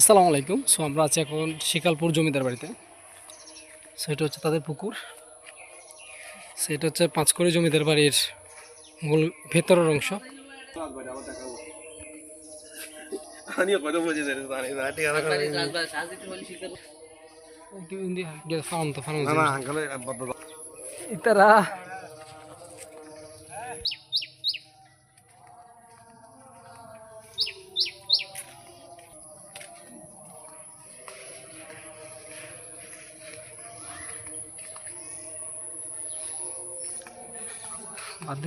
আসসালামু আলাইকুম। সো আমরা আছি এখন শিকালপুর জমিদার বাড়িতে। সেটা হচ্ছে তাদের পুকুর। সেটা হচ্ছে পাঁচকড়ি জমিদার বাড়ির মূল ভেতরের অংশ। ইতারা বাদ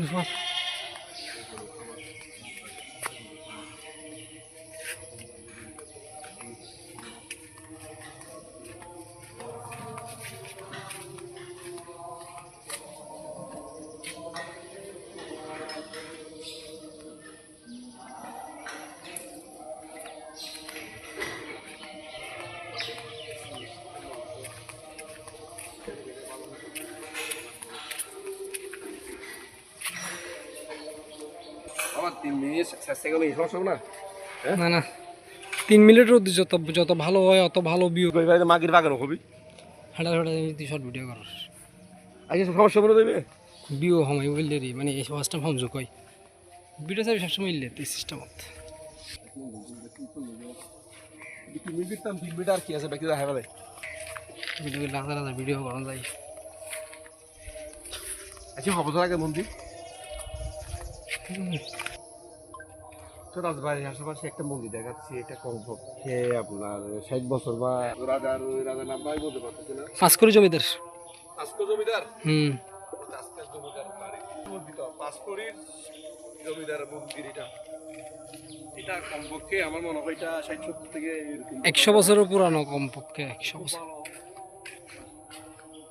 না না 3 মিনিটের মধ্যে যত যত ভালো হয় অত ভালো ভিউ। মাগির বাগানো কবি হাঁটা হাঁটা তুই শর্ট ভিডিও করার আগে সমস্যা বলে দেবে ভিউ সময় বললে রে মানে এই ফার্স্ট সমঝো কই ভিডিও চাই সবসময় ইল্লে এই সিস্টেমত আর কি আছে ব্যক্তি দেখা ফেলে ভিডিও রাজা রাজা ভিডিও করা যায়। আচ্ছা হবছর আগে মন্দির তো রাজবাড়ির আশেপাশে একটা মন্দির দেখাচ্ছি। এটা কমপক্ষে আপনার 60 বছর বা রাজার নাম ভাই বলতে পারতেছি না। পাঁচকড়ি জমিদার জমিদার জমিদার বাড়ি পাঁচকড়ির জমিদার মন্দির। এটা কমপক্ষে আমার মনে হয় এটা 60-70 থেকে 100 বছরের পুরানো, কমপক্ষে 100 বছর।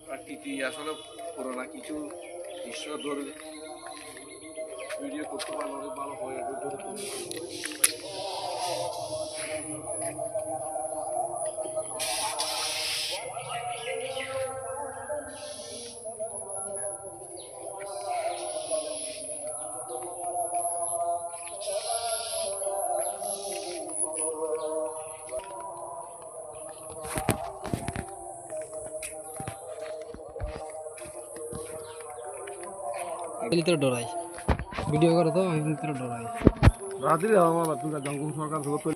প্রাকৃতি আসলে পুরোনো কিছু দৃশ্য ধরে ভিডিও করতে পারলে অনেক ভালো হয়। ভিতরে ডরাই ভিডিও করে তো আমি ভিতরে ডরাই রাত্রি আমার জঙ্গল সরকার থেকে